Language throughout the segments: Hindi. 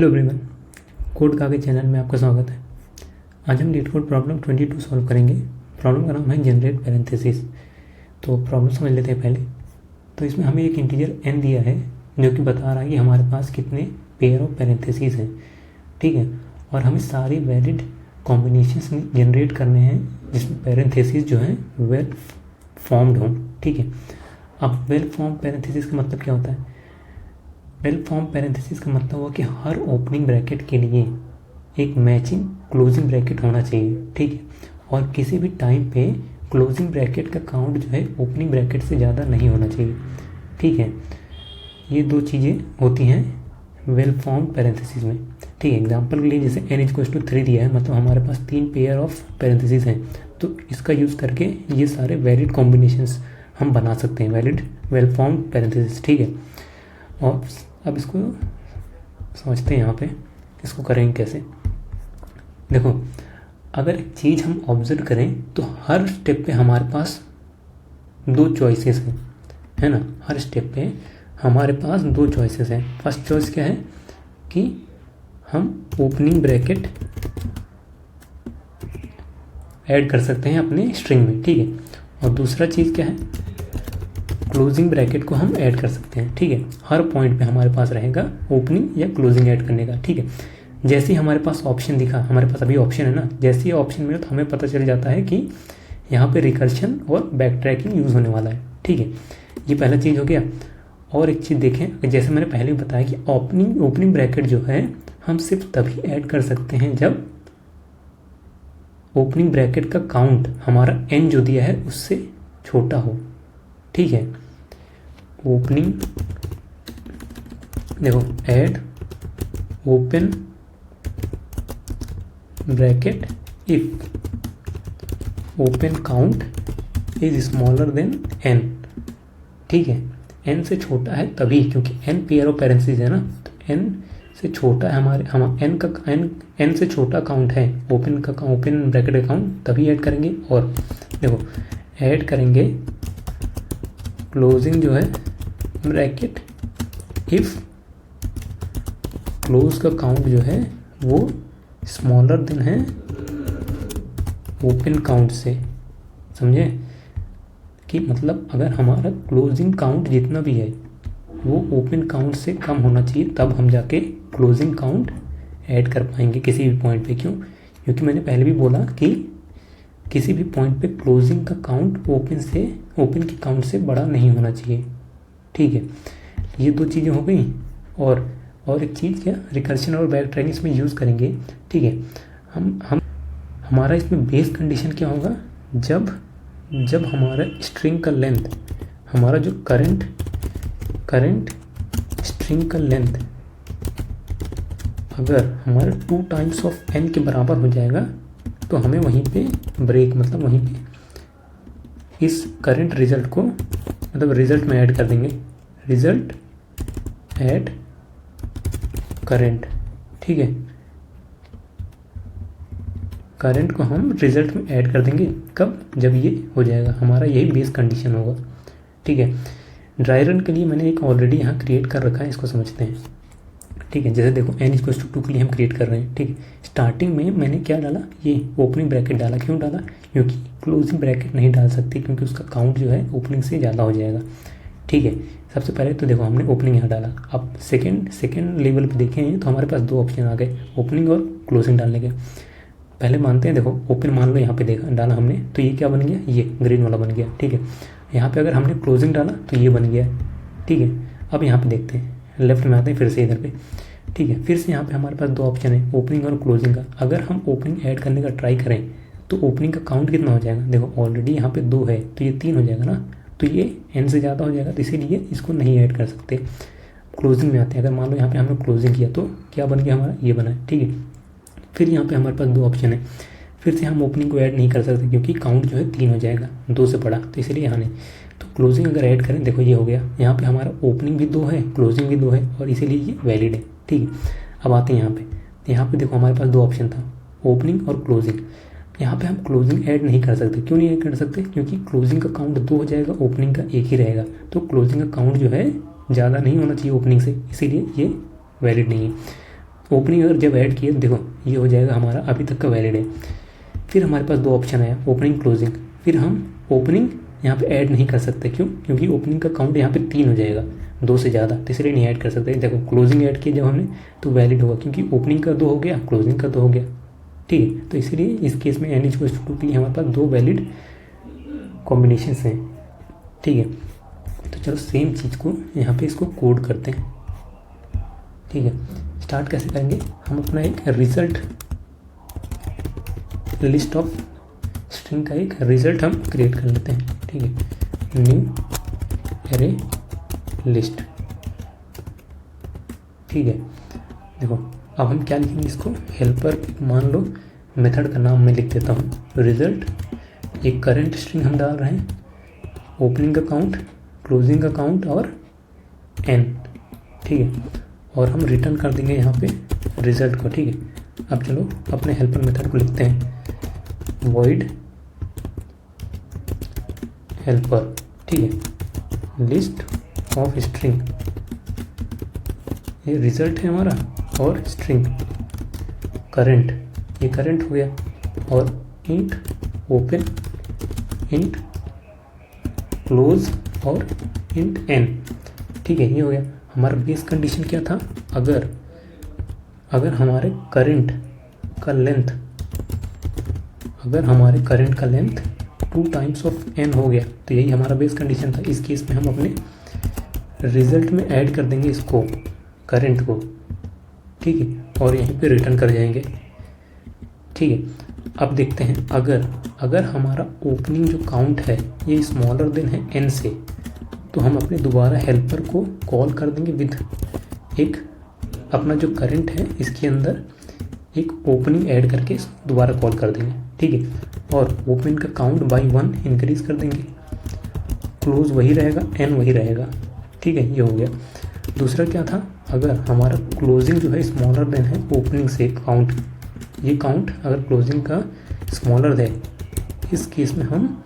हेलो एवरीवन, कोड कागज चैनल में आपका स्वागत है। आज हम लीड कोड प्रॉब्लम 22 सॉल्व करेंगे। प्रॉब्लम का नाम है जनरेट पैरेंथेसिस। तो प्रॉब्लम समझ लेते हैं पहले। तो इसमें हमें एक इंटीजर n दिया है जो कि बता रहा है कि हमारे पास कितने पेयर ऑफ पैरेंथेसिस हैं, ठीक है। और हमें सारी वैलिड कॉम्बिनेशंस जनरेट करने हैं जिसमें पैरेंथेसिस जो है वेल फॉर्म्ड हों, ठीक है। अब वेल फॉर्म पैरेंथेसिस का मतलब क्या होता है? वेल फॉर्म पैरेंथेसिस का मतलब हुआ कि हर ओपनिंग ब्रैकेट के लिए एक मैचिंग क्लोजिंग ब्रैकेट होना चाहिए, ठीक है। और किसी भी टाइम पे क्लोजिंग ब्रैकेट का काउंट जो है ओपनिंग ब्रैकेट से ज़्यादा नहीं होना चाहिए, ठीक है। ये दो चीज़ें होती हैं वेल फॉर्म पैरेंथेसिस में, ठीक है। एग्जाम्पल के लिए जैसे n=3 दिया है, मतलब हमारे पास 3 पेयर ऑफ पैरेंथेसिस हैं, तो इसका यूज़ करके ये सारे वैलिड कॉम्बिनेशंस हम बना सकते हैं, वैलिड वेल फॉर्म पैरेंथेसिस, ठीक है। और अब इसको समझते हैं। यहाँ पे इसको करेंगे कैसे? देखो, अगर एक चीज़ हम ऑब्जर्व करें तो हर स्टेप पे हमारे पास दो चॉइसेस हैं, है ना। हर स्टेप पे हमारे पास दो चॉइसेस हैं। फर्स्ट चॉइस क्या है कि हम ओपनिंग ब्रैकेट ऐड कर सकते हैं अपने स्ट्रिंग में, ठीक है। और दूसरा चीज़ क्या है, क्लोजिंग ब्रैकेट को हम ऐड कर सकते हैं, ठीक है। हर पॉइंट पे हमारे पास रहेगा ओपनिंग या क्लोजिंग ऐड करने का, ठीक है। जैसे ही हमारे पास ऑप्शन दिखा, हमारे पास अभी ऑप्शन है ना, जैसे ही ऑप्शन मिला तो हमें पता चल जाता है कि यहाँ पे रिकर्शन और बैक ट्रैकिंग यूज़ होने वाला है, ठीक है। ये पहला चीज़ हो गया। और एक चीज़ देखें, जैसे मैंने पहले भी बताया कि ओपनिंग ब्रैकेट जो है हम सिर्फ तभी ऐड कर सकते हैं जब ओपनिंग ब्रैकेट का काउंट हमारा n जो दिया है उससे छोटा हो, ठीक है। ओपनिंग, देखो, add open bracket if open count is smaller than n, ठीक है। n से छोटा है तभी, क्योंकि n पेयर ऑफ पैरेंथेसिस है ना, तो n से छोटा है n से छोटा काउंट है ओपन ब्रैकेट का काउंट, तभी ऐड करेंगे। और देखो, ऐड करेंगे क्लोजिंग जो है ब्रैकेट इफ क्लोज का काउंट जो है वो स्मॉलर देन है ओपन काउंट से, समझे? कि मतलब अगर हमारा क्लोजिंग काउंट जितना भी है वो ओपन काउंट से कम होना चाहिए, तब हम जाके क्लोजिंग काउंट ऐड कर पाएंगे किसी भी पॉइंट पे। क्यों? क्योंकि मैंने पहले भी बोला कि किसी भी पॉइंट पे क्लोजिंग का काउंट ओपन के काउंट से बड़ा नहीं होना चाहिए, ठीक है। ये दो चीज़ें हो गई। और एक चीज़ क्या, रिकर्शन और बैक ट्रैकिंग इसमें यूज़ करेंगे, ठीक है। हम हमारा इसमें बेस कंडीशन क्या होगा, जब हमारा स्ट्रिंग का लेंथ, हमारा जो करंट स्ट्रिंग का लेंथ अगर हमारा 2 टाइम्स ऑफ n के बराबर हो जाएगा तो हमें वहीं पे ब्रेक, मतलब वहीं पे इस करंट रिजल्ट को, मतलब रिजल्ट में ऐड कर देंगे, रिजल्ट ऐड करंट, ठीक है। करंट को हम रिजल्ट में ऐड कर देंगे, कब? जब ये हो जाएगा, हमारा यही बेस कंडीशन होगा, ठीक है। ड्राई रन के लिए मैंने एक ऑलरेडी यहाँ क्रिएट कर रखा है, इसको समझते हैं, ठीक है। जैसे देखो, n=2 के लिए हम क्रिएट कर रहे हैं, ठीक है। स्टार्टिंग में मैंने क्या डाला, ये ओपनिंग ब्रैकेट डाला। क्यों डाला? क्योंकि क्लोजिंग ब्रैकेट नहीं डाल सकते, क्योंकि उसका काउंट जो है ओपनिंग से ज़्यादा हो जाएगा, ठीक है। सबसे पहले तो देखो, हमने ओपनिंग यहाँ डाला। अब सेकेंड लेवल पे देखें तो हमारे पास दो ऑप्शन आ गए, ओपनिंग और क्लोजिंग डालने के। पहले मानते हैं, देखो ओपन मान लो यहाँ पे डाला हमने, तो ये क्या बन गया, ये ग्रीन वाला बन गया, ठीक है। यहाँ पे अगर हमने क्लोजिंग डाला तो ये बन गया, ठीक है। अब यहाँ पे देखते हैं, लेफ्ट में आते हैं फिर से इधर पे, ठीक है। फिर से यहाँ पे हमारे पास दो ऑप्शन है, ओपनिंग और क्लोजिंग का। अगर हम ओपनिंग ऐड करने का ट्राई करें तो ओपनिंग का काउंट कितना हो जाएगा? देखो, ऑलरेडी यहाँ पे 2 है तो ये 3 हो जाएगा ना, तो ये n से ज़्यादा हो जाएगा, तो इसीलिए इसको नहीं ऐड कर सकते। क्लोजिंग में आते हैं, अगर मान लो यहाँ पे हमने क्लोजिंग किया तो क्या बन गया हमारा, ये बना है, ठीक है। फिर यहाँ पे हमारे पास दो ऑप्शन है, फिर से हम ओपनिंग को ऐड नहीं कर सकते क्योंकि काउंट जो है 3 हो जाएगा, 2 से बड़ा, तो इसलिए यहाँ नहीं। तो क्लोजिंग अगर ऐड करें, देखो ये हो गया, यहाँ पे हमारा ओपनिंग भी 2 है, क्लोजिंग भी 2 है, और इसीलिए ये वैलिड है, ठीक है। अब आते हैं यहाँ पे देखो, हमारे पास दो ऑप्शन था, ओपनिंग और क्लोजिंग। यहाँ पे हम क्लोजिंग ऐड नहीं कर सकते। क्यों नहीं ऐड कर सकते? क्योंकि क्लोजिंग का काउंट 2 हो जाएगा, ओपनिंग का 1 ही रहेगा, तो क्लोजिंग का काउंट जो है ज़्यादा नहीं होना चाहिए ओपनिंग से, इसीलिए ये वैलिड नहीं है। ओपनिंग अगर जब ऐड किए देखो ये हो जाएगा हमारा अभी तक का वैलिड है। फिर हमारे पास दो ऑप्शन आया, ओपनिंग क्लोजिंग। फिर हम ओपनिंग यहाँ पे ऐड नहीं कर सकते, क्यों? क्योंकि ओपनिंग का काउंट यहाँ पे 3 हो जाएगा, 2 से ज़्यादा, तो इसलिए नहीं ऐड कर सकते। देखो क्लोजिंग ऐड किया जब हमने तो वैलिड होगा, क्योंकि ओपनिंग का 2 हो गया, क्लोजिंग का 2 हो गया, ठीक है। तो इसलिए इस केस में n = 2 के लिए हमारे पास 2 वैलिड कॉम्बिनेशन हैं, ठीक है। तो चलो सेम चीज़ को यहाँ पे इसको कोड करते हैं, ठीक है। स्टार्ट कैसे करेंगे? हम अपना एक रिजल्ट लिस्ट ऑफ स्ट्रिंग का एक रिजल्ट हम क्रिएट कर लेते हैं, ठीक है। न्यू एरे लिस्ट, ठीक है। देखो अब हम क्या लिखेंगे इसको, हेल्पर मान लो मेथड का नाम मैं लिख देता हूँ रिजल्ट, एक करंट स्ट्रिंग हम डाल रहे हैं, ओपनिंग का काउंट, क्लोजिंग का काउंट और n, ठीक है। और हम रिटर्न कर देंगे यहाँ पे रिजल्ट को, ठीक है। अब चलो अपने हेल्पर मेथड को लिखते हैं, void हेल्पर, ठीक है, लिस्ट ऑफ स्ट्रिंग, ये रिजल्ट है हमारा, और स्ट्रिंग करंट, ये करंट हो गया, और इंट ओपन, इंट क्लोज और इंट n, ठीक है। ये हो गया हमारा बेस कंडीशन। क्या था? अगर हमारे करंट का लेंथ, अगर हमारे करंट का लेंथ 2 टाइम्स ऑफ n हो गया, तो यही हमारा बेस कंडीशन था। इस केस में हम अपने रिजल्ट में ऐड कर देंगे इसको, करंट को, ठीक है, और यहीं पे रिटर्न कर जाएंगे, ठीक है। अब देखते हैं अगर हमारा ओपनिंग जो काउंट है ये स्मॉलर देन है n से, तो हम अपने दोबारा हेल्पर को कॉल कर देंगे विद एक अपना जो करंट है इसके अंदर एक ओपनिंग ऐड करके दोबारा कॉल कर देंगे, ठीक है। और ओपनिंग का काउंट बाई 1 इंक्रीज कर देंगे, क्लोज वही रहेगा, n वही रहेगा, ठीक है। ये हो गया। दूसरा क्या था, अगर हमारा क्लोजिंग जो है स्मॉलर देन है ओपनिंग से काउंट, ये काउंट अगर क्लोजिंग का स्मॉलर है, इस केस में हम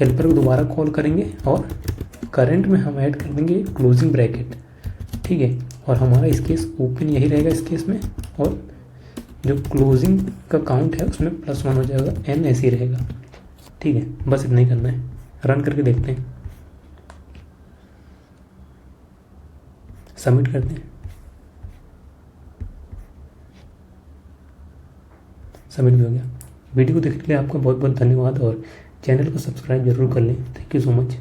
हेल्पर को दोबारा कॉल करेंगे और करंट में हम ऐड कर देंगे क्लोजिंग ब्रैकेट, ठीक है। और हमारा इस केस ओपन यही रहेगा इस केस में, और जो क्लोजिंग का काउंट है उसमें +1 हो जाएगा, n ऐसे ही रहेगा, ठीक है। बस इतना ही करना है, रन करके देखते हैं, सबमिट करते हैं। सबमिट भी हो गया। वीडियो को देखने के लिए आपका बहुत बहुत धन्यवाद, और चैनल को सब्सक्राइब जरूर कर लें। Thank you so much.